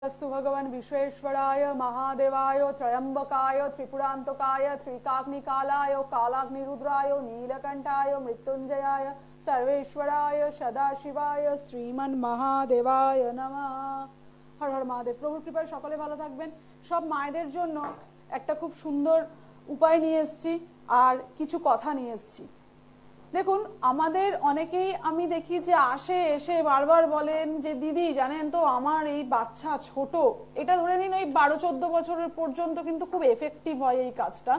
अस्तु भगवान विश्वेश्वराय महादेवाय त्रयंबकाय त्रिपुरांतकाय त्रिकाग्निकालाय कालाग्निरुद्राय नीलकंठाय मृत्युंजयाय सर्वेश्वराय सदाशिवाय श्रीमन महादेवाय नमः। हर हर महादेव। प्रभुर कृपाয় সকলে ভালো থাকবেন। সব মায়েদের জন্য একটা খুব সুন্দর উপায় নিয়ে এসেছি আর কিছু কথা নিয়ে এসেছি। দেখুন, আমাদের অনেকেই আমি দেখি যে আসে এসে বারবার বলেন যে দিদি জানেন তো আমার এই বাচ্চা ছোট, এটা ধরে নিন ওই 12-14 বছরের পর্যন্ত কিন্তু খুব এফেক্টিভ হয় এই কাজটা,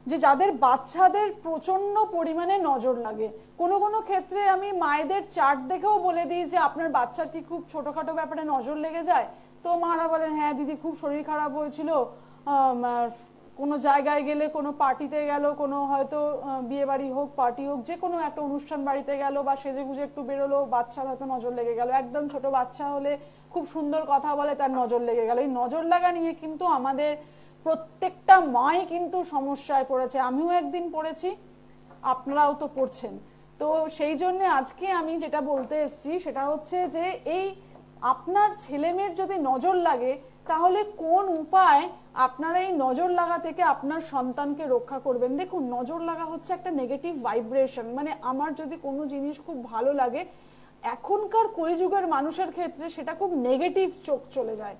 যে যাদের বাচ্চাদের প্রচন্ড পরিমাণে নজর লাগে। কোনো কোনো ক্ষেত্রে আমি মায়েদের চার্ট দেখেও বলে দিই যে আপনার বাচ্চার কি খুব ছোটখাটো ব্যাপারে নজর লেগে যায়? তো মারা বলেন হ্যাঁ দিদি খুব শরীর খারাপ হয়েছিল, কোনো জায়গায় গেলে, কোনো পার্টিতে গেল, কোনো হয়তো বিয়ে বাড়ি হোক পার্টি হোক যে কোনো একটা অনুষ্ঠান বাড়িতে গেল বা সেজে গুজে একটু বেরোলো, বাচ্চার হয়তো নজর লেগে গেল। একদম ছোট বাচ্চা হলে খুব সুন্দর কথা বলে তার নজর লেগে গেল। এই নজর লাগা নিয়ে কিন্তু আমাদের প্রত্যেকটা মাই কিন্তু সমস্যায় পড়েছে। আমিও একদিন পড়েছি, আপনারাও তো পড়ছেন। তো সেই জন্য আজকে আমি যেটা বলতে এসেছি সেটা হচ্ছে যে এই আপনার ছেলেমেয়ের যদি নজর লাগে তাহলে কোন উপায় আপনারা এই নজর লাগা থেকে আপনার সন্তানকে রক্ষা করবেন। দেখুন, নজর লাগা হচ্ছে একটা নেগেটিভ ভাইব্রেশন। মানে আমার যদি কোনো জিনিস খুব ভালো লাগে, এখনকার কলিযুগের মানুষের ক্ষেত্রে সেটা খুব নেগেটিভ চোখ চলে যায়,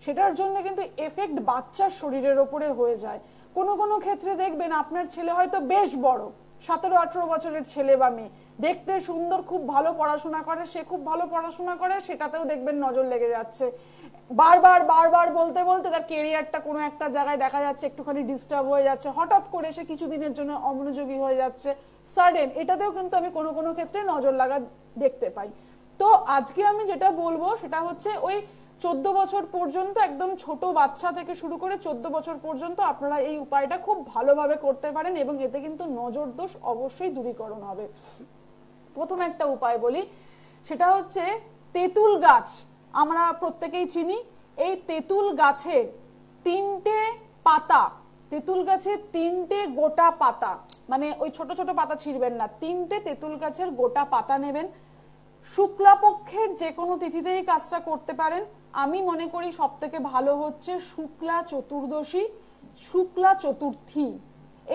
সেটার জন্য কিন্তু এফেক্ট বাচ্চার শরীরের ওপরে হয়ে যায়। কোনো কোনো ক্ষেত্রে দেখবেন আপনার ছেলে হয়তো বেশ বড়, 17-18 বছরের ছেলে বা মেয়ে, দেখতে সুন্দর, খুব ভালো পড়াশোনা করে, সে খুব ভালো পড়াশোনা করে, সেটাতেও দেখবেন নজর লেগে যাচ্ছে। বারবার বারবার বলতে বলতে তার কেরিয়ারটা কোনো একটা জায়গায় দেখা যাচ্ছে একটুখানি ডিস্টার্ব হয়ে যাচ্ছে, হঠাৎ করে সে কিছুদিনের জন্য অমনোযোগী হয়ে যাচ্ছে সাডেন, এটাতেও কিন্তু আমি কোনো কোনো ক্ষেত্রে নজর লাগা দেখতে পাই। তো আজকে আমি যেটা বলবো সেটা হচ্ছে ওই 14 বছর পর্যন্ত, একদম ছোট বাচ্চা থেকে শুরু করে 14 বছর পর্যন্ত আপনারা এই উপায়টা খুব ভালোভাবে করতে পারেন এবং এতে কিন্তু নজর দোষ অবশ্যই দূরীকরণ হবে। প্রথম একটা উপায় বলি, সেটা হচ্ছে তেঁতুল গাছ। আমরা প্রত্যেকেই চিনি এই তেঁতুল গাছের 3টে পাতা, তেঁতুল গাছের 3টে গোটা পাতা, মানে ওই ছোট ছোট পাতা ছিঁড়বেন না, 3টে তেঁতুল গাছের গোটা পাতা নেবেন। শুক্লাপক্ষের যে কোনো তিথিতেই কাজটা করতে পারেন। আমি মনে করি সব থেকে ভালো হচ্ছে শুক্লা চতুর্দশী, শুক্লা চতুর্থী।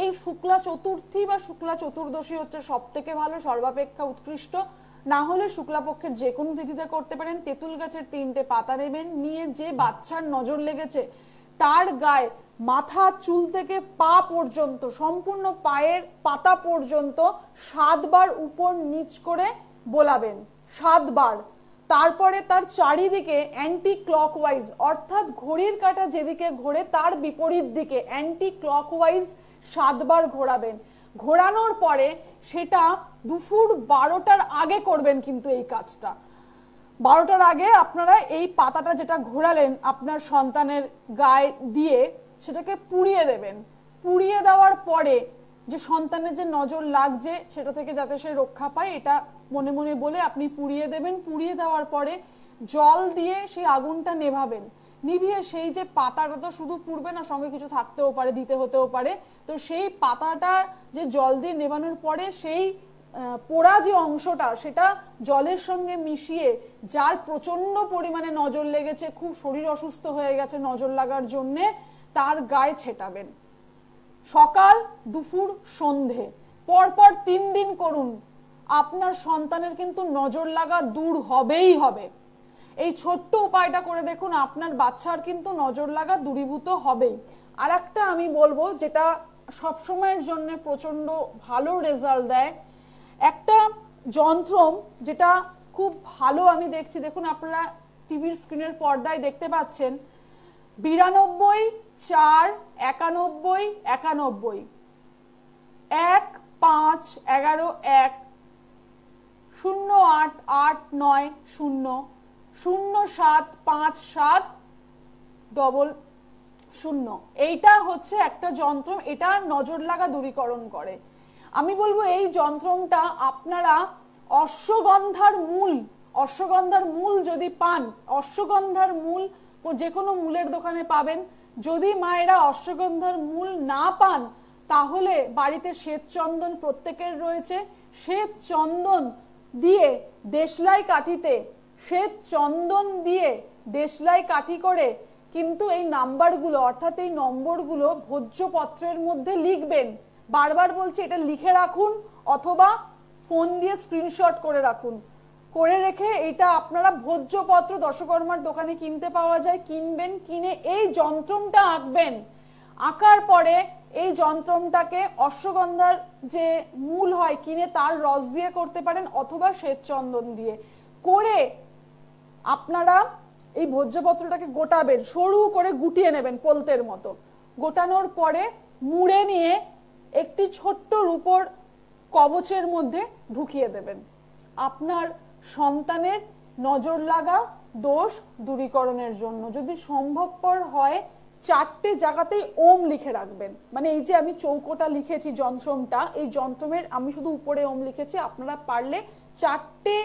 এই শুক্লা চতুর্থী বা শুক্লা চতুর্দশী হচ্ছে সব থেকে ভালো, সর্বাপেক্ষা উৎকৃষ্ট। না হলে শুক্লাপক্ষের যে কোনো তিথিতে করতে পারেন। তেঁতুল গাছের 3টে পাতা নেবেন, নিয়ে যে বাচ্চার নজর লেগেছে তার গায়ে মাথা চুল থেকে পা পর্যন্ত, সম্পূর্ণ পায়ের পাতা পর্যন্ত 7 বার উপর নিচ করে বোলাবেন, 7 বার। তারপরে তার চারিদিকে অ্যান্টি ক্লকওয়াইজ, অর্থাৎ ঘড়ির কাঁটা যেদিকে ঘোরে তার বিপরীত দিকে অ্যান্টি ক্লকওয়াইজ 7 বার ঘোরাবেন। ঘোরানোর পরে সেটা দুপুর 12টার আগে করবেন, কিন্তু এই কাজটা 12টার আগে আপনারা এই পাতাটা যেটা ঘোরালেন আপনার সন্তানের গায়ে দিয়ে সেটাকে পুড়িয়ে দেবেন। পুড়িয়ে দেওয়ার পরে যে সন্তানের যে নজর লাগছে সেটা থেকে যাতে সে রক্ষা পায়, এটা মনে মনে বলে আপনি পুড়িয়ে দেবেন। পুড়িয়ে দেওয়ার পরে জল দিয়ে সেই আগুনটা নেভাবেন। নিভিয়ে সেই যে পাতাটা তো শুধু পুড়বে না, সঙ্গে কিছু থাকতেও পারে, দিতে হতেও পারে, তো সেই পাতাটা যে জল দিয়ে নেভানোর পরে সেই পোড়া যে অংশটা সেটা জলের সঙ্গে মিশিয়ে, যার প্রচন্ড পরিমাণে নজর লেগেছে, খুব শরীর অসুস্থ হয়ে গেছে নজর লাগার জন্যে, তার গায়ে ছেটাবেন। সকাল, দুপুর, সন্ধে, পরপর 3 দিন করুন। আপনার সন্তানের কিন্তু নজর লাগা দূর হবেই হবে। এই ছোট্ট উপায়টা করে দেখুন, আপনার বাচ্চার কিন্তু নজর লাগা দূরীভূত হবেই। আর একটা আমি বলবো যেটা সবসময়ের জন্য প্রচন্ড ভালো রেজাল্ট দেয়, একটা যন্ত্র যেটা খুব ভালো আমি দেখছি, দেখুন আপনারা টিভির স্ক্রিনের পর্দায় দেখতে পাচ্ছেন, 92 4 91 91 1 5 11 1 08 8 9 0 07 5 7 00। এইটা হচ্ছে একটা যন্ত্র, এটা নজর লাগা দূরীকরণ করে। আমি বলবো এই যন্ত্রটা আপনারা অশ্বগন্ধার মূল যদি পান, অশ্বগন্ধার মূল যে কোনো মূলের দোকানে পাবেন। যদি মায়েরা অশ্বগন্ধার মূল না পান তাহলে বাড়িতে শ্বেত চন্দন প্রত্যেকের রয়েছে, শ্বেত চন্দন দিয়ে দেশলাই কাঠিতে শ্বেত চন্দন দিয়ে দেশলাই কাঠি করে কিন্তু এই নাম্বারগুলো অর্থাৎ এই নম্বরগুলো ভোজ্যপত্রের মধ্যে লিখবেন। বারবার বলছি এটা লিখে রাখুন অথবা ফোন দিয়ে স্ক্রিনশট করে রাখুন, করে রেখে এটা আপনারা ভোজ্যপত্র দশকর্মার দোকানে কিনতে পাওয়া যায়, কিনবেন, কিনে এই যন্ত্রমটা আঁকবেন। আঁকার পরে এই যন্ত্রমটাকে অশ্বগন্ধার যে মূল হয় কিনে তার রস দিয়ে করতে পারেন অথবা শ্বেতচন্দন দিয়ে করে আপনারা এই ভোজ্যপত্রটাকে গোটাবেন, সরু করে গুটিয়ে নেবেন পোলতের মতো। গোটানোর পরে মুড়ে নিয়ে একটি ছোট্ট রূপোর কবচের মধ্যে ঢুকিয়ে দেবেন। আপনার সন্তানের নজর লাগা দোষ দূরীকরণের জন্য যদি সম্ভবপর হয় 4টে জায়গাতেই ওম লিখে রাখবেন। মানে এই যে আমি চৌকোটা লিখেছি যন্ত্রমটা, এই যন্ত্রমের আমি শুধু উপরে ওম লিখেছি, আপনারা পারলে 4টে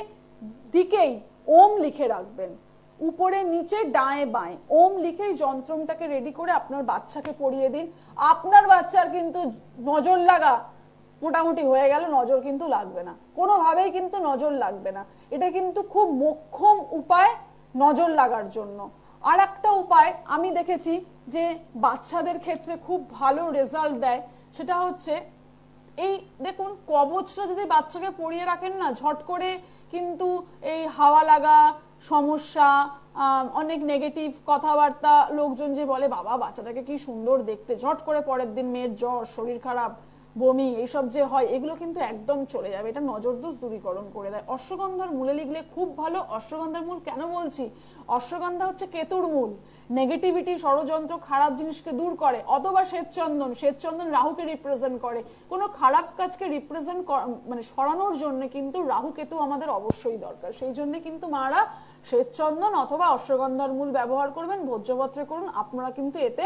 দিকেই ওম লিখে রাখবেন, উপরে নিচে ডায়ে বাঁয়ে ওম লিখে যন্ত্রমটাকে রেডি করে আপনার বাচ্চাকে পরিয়ে দিন। আপনার বাচ্চার কিন্তু নজর লাগা মোটামুটি হয়ে গেল, নজর কিন্তু লাগবে না, কোনোভাবেই কিন্তু নজর লাগবে না। এটা কিন্তু খুব মোক্ষম উপায় নজর লাগার জন্য। আর একটা উপায় আমি দেখেছি যে বাচ্চাদের ক্ষেত্রে খুব ভালো রেজাল্ট দেয়, সেটা হচ্ছে এই দেখুন কবচটা যদি বাচ্চাকে পরিয়ে রাখেন না, ঝট করে কিন্তু এই হাওয়া লাগা সমস্যা, অনেক নেগেটিভ কথাবার্তা, লোকজন যে বলে বাবা বাচ্চাটাকে কি সুন্দর দেখতে, ঝট করে পরের দিন মেয়ের জ্বর, শরীর খারাপ, বমি, এইসব যে হয়, এগুলো কিন্তু একদম চলে যাবে। এটা নজর দোষ দূরীকরণ করে দেয়। অশ্বগন্ধার মূলে লিখলে খুব ভালো। অশ্বগন্ধার মূল কেন বলছি, অশ্বগন্ধা হচ্ছে কেতুর মূল, নেগেটিভিটি, ষড়যন্ত্র, খারাপ জিনিসকে দূর করে। অথবা শ্বেতচন্দন, শ্বেতচন্দন রাহুকে রিপ্রেজেন্ট করে। কোনো খারাপ কাজকে রিপ্রেজেন্ট মানে সরানোর জন্য কিন্তু রাহু কেতু আমাদের অবশ্যই দরকার। সেই জন্য কিন্তু মারা শ্বেতচন্দন অথবা অশ্বগন্ধার মূল ব্যবহার করবেন, ভোজ্যপত্রে করুন। আপনারা কিন্তু এতে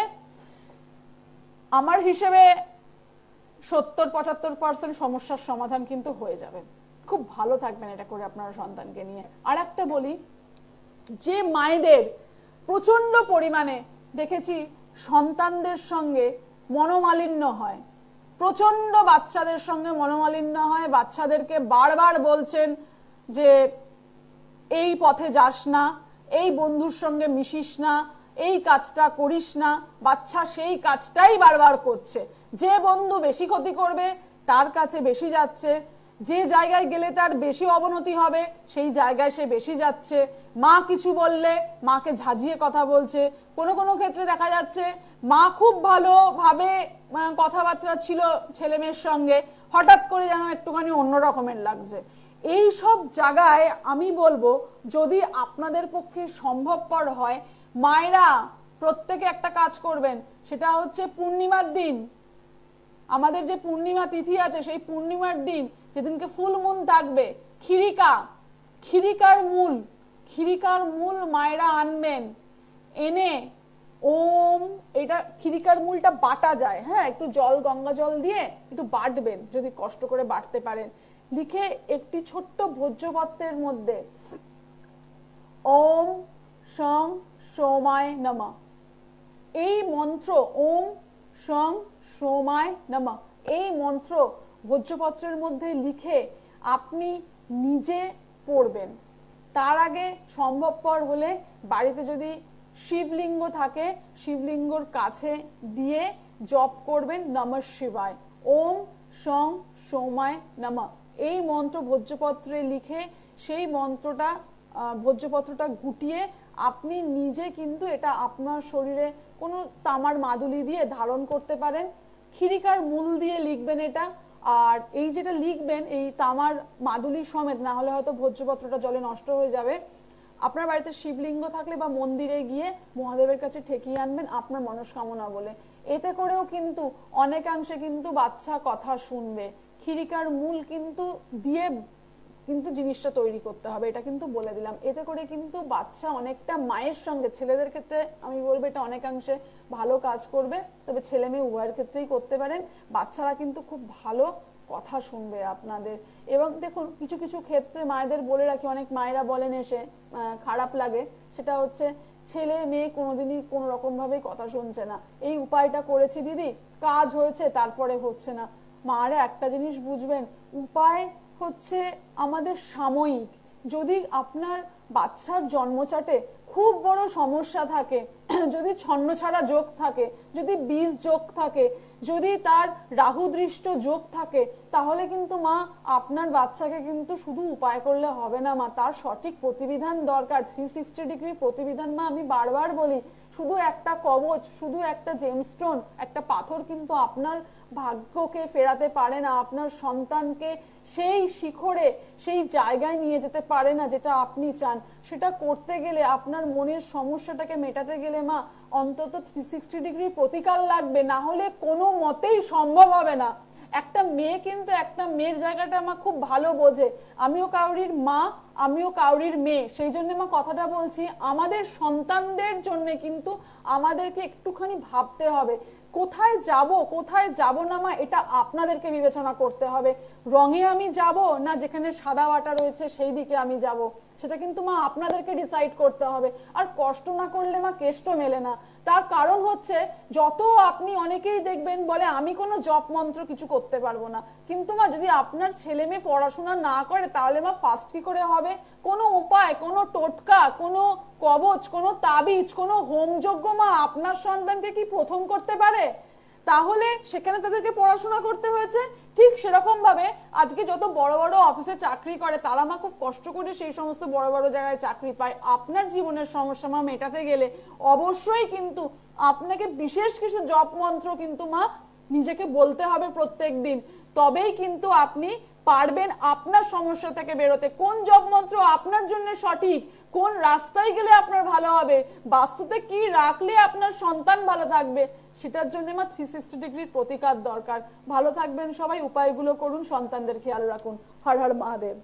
আমার হিসেবে 70-75% সমস্যার সমাধান কিন্তু হয়ে যাবে। খুব ভালো থাকবেন এটা করে আপনারা সন্তানকে নিয়ে। আর একটা বলি, যে মায়েদের প্রচন্ড পরিমাণে দেখেছি সন্তানদের সঙ্গে মনোমালিন্য হয়, প্রচন্ড বাচ্চাদের সঙ্গে মনোমালিন্য হয়, বাচ্চাদেরকে বারবার বলছেন যে এই পথে যাস না, এই বন্ধুর সঙ্গে মিশিস না, এই কাজটা করিস না, বাচ্চা সেই কাজটাই বারবার করছে। যে বন্ধু বেশি ক্ষতি করবে তার কাছে বেশি যাচ্ছে, যে জায়গায় গেলে তার বেশি অবনতি হবে সেই জায়গায় সে বেশি যাচ্ছে। মা কিছু বললে মাকে ঝাঁঝিয়ে কথা বলছে। কোনো কোনো ক্ষেত্রে দেখা যাচ্ছে মা খুব ভালোভাবে কথাবার্তা ছিল ছেলে মেয়ের সঙ্গে, হঠাৎ করে যেন একটুখানি অন্য রকমের লাগছে। এই সব জায়গায় আমি বলবো যদি আপনাদের পক্ষে সম্ভবপর হয়, মায়েরা প্রত্যেকে একটা কাজ করবেন, সেটা হচ্ছে পূর্ণিমার দিন, আমাদের যে পূর্ণিমা তিথি আছে সেই পূর্ণিমার দিন যেদিনকে ফুল মুন থাকবে, খিরিকার মূল মায়েরা আনবেন, এনে ওম, এটা খিরিকার মূলটা বাটা যায়, হ্যাঁ, একটু জল, গঙ্গা জল দিয়ে একটু বাটবেন যদি কষ্ট করে বাটতে পারেন। লিখে একটি ছোট্ট ভোজ্যপত্রের মধ্যে ওম সং সোমায় নমঃ, এই মন্ত্র ওম সং সোমায় নমঃ, এই মন্ত্র ভোজ্যপত্রের মধ্যে লিখে আপনি নিজে পড়বেন। তার আগে সম্ভবপর হলে বাড়িতে যদি শিবলিঙ্গ থাকে শিবলিঙ্গর কাছে দিয়ে জপ করবেন নমঃ শিবায়, ওম সং সোমায় নমঃ। এই মন্ত্র ভোজ্যপত্রে লিখে সেই মন্ত্রটা ভোজ্যপত্রটা গুটিয়ে আপনি নিজে কিন্তু এটা আপনার শরীরে কোনো তামার মাদুলি দিয়ে ধারণ করতে পারেন। খিরিকার মূল দিয়ে লিখবেন এটা। আর এই যেটা লিখবেন এই তামার মাদুলি সমেত, না হলে হয়তো ভোজ্যপত্রটা জলে নষ্ট হয়ে যাবে। আপনার বাড়িতে শিবলিঙ্গ থাকলে বা মন্দিরে গিয়ে মহাদেবের কাছে ঠেকিয়ে আনবেন আপনার মনস্কামনা বলে। এতে করেও কিন্তু অনেকাংশে কিন্তু বাচ্চা কথা শুনবে। খিরিকার মূল কিন্তু দিয়ে কিন্তু জিনিসটা তৈরি করতে হবে, এটা কিন্তু বলে দিলাম। এতে করে কিন্তু বাচ্চা অনেকটা মায়ের সঙ্গে, ছেলেদের ক্ষেত্রে আমি বলবো এটা অনেকাংশে ভালো কাজ করবে, তবে ছেলে মেয়ে উভয়ের ক্ষেত্রেই করতে পারেন। বাচ্চারা কিন্তু খুব ভালো কথা শুনবে আপনাদের। এবং দেখুন কিছু কিছু ক্ষেত্রে মায়েদের বলে রাখি, অনেক মায়েরা বলেন এসে খারাপ লাগে, সেটা হচ্ছে ছেলে মেয়ে কোনোদিনই কোনো রকম ভাবে কথা শুনছে না, এই উপায়টা করেছি দিদি, কাজ হয়েছে তারপরে হচ্ছে না। মারা একটা জিনিস বুঝবেন, উপায় হচ্ছে আমাদের সাময়িক। যদি আপনার বাচ্চার জন্মচাটে খুব বড় সমস্যা থাকে, যদি ছন্নছাড়া যোগ থাকে, যদি বীজ যোগ থাকে, যদি তার রাহু দৃষ্ট যোগ থাকে, তাহলে কিন্তু মা আপনার বাচ্চাকে কিন্তু শুধু উপায় করলে হবে না মা, তার সঠিক প্রতিবিধান দরকার। 360 ডিগ্রি প্রতিবিধান মা, আমি বারবার বলি, শুধু একটা কবচ, শুধু একটা জেমস্টোন, একটা পাথর কিন্তু আপনার ভাগ্যকে ফেরাতে পারে না, আপনার সন্তানকে সেই শিখরে, সেই জায়গায় নিয়ে যেতে পারে না যেটা আপনি চান। সেটা করতে গেলে, আপনার মনের সমস্যাটাকে মেটাতে গেলে মা অন্তত 360 ডিগ্রি প্রতিকার লাগবে, না হলে কোনো মতেই সম্ভব হবে না। একটা মেয়ে কিন্তু একটা মেয়ের জায়গাটা আমার খুব ভালো বোঝে। আমিও কাউরির মা, আমিও কাউরির মেয়ে, সেই জন্য মা কথাটা বলছি, আমাদের সন্তানদের জন্য কিন্তু আমাদেরকে একটুখানি ভাবতে হবে কোথায় যাব না মা, এটা আপনাদেরকে বিবেচনা করতে হবে। রঙে আমি যাব না যেখানে সাদা বাটা রয়েছে সেই দিকে আমি যাব, সেটা কিন্তু মা আপনাদেরকে ডিসাইড করতে হবে। আর কষ্ট না করলে মা কেষ্ট মেলে না। তার কারণ হচ্ছে, যত আপনি, অনেকেই দেখবেন বলে আমি কোনো জপ মন্ত্র কিছু করতে পারবো না, কিন্তু মা যদি আপনার ছেলে মেয়ে পড়াশোনা না করে তাহলে মা ফার্স্ট কি করে হবে? কোনো উপায়, কোনো টোটকা, কোনো কবচ, কোনো তাবিজ, কোনো হোমযজ্ঞ মা আপনার সন্তানকে কি প্রথম করতে পারে? তাহলে সেখানে তাদেরকে পড়াশোনা করতে হয়েছে। ঠিক সেরকম ভাবে আজকে যত বড় বড় অফিসে চাকরি করে তারা মা খুব কষ্ট করে সেই সমস্ত বড় বড় জায়গায় চাকরি পায়। আপনার জীবনের সমস্যা মা মেটাতে গেলে অবশ্যই কিন্তু আপনাকে বিশেষ কিছু জপ মন্ত্র কিন্তু মা নিজেকে বলতে হবে প্রত্যেক দিন, তবেই কিন্তু আপনি পারবেন আপনার সমস্যা থেকে বেরোতে। কোন জপ মন্ত্র আপনার জন্য সঠিক, কোন রাস্তায় গেলে আপনার ভালো হবে, বাস্তুতে কি রাখলে আপনার সন্তান ভালো থাকবে, সেটার জন্য মা 360 ডিগ্রির প্রতিকার দরকার। ভালো থাকবেন সবাই, উপায়গুলো করুন, সন্তানদের খেয়াল রাখুন। হর হর মহাদেব।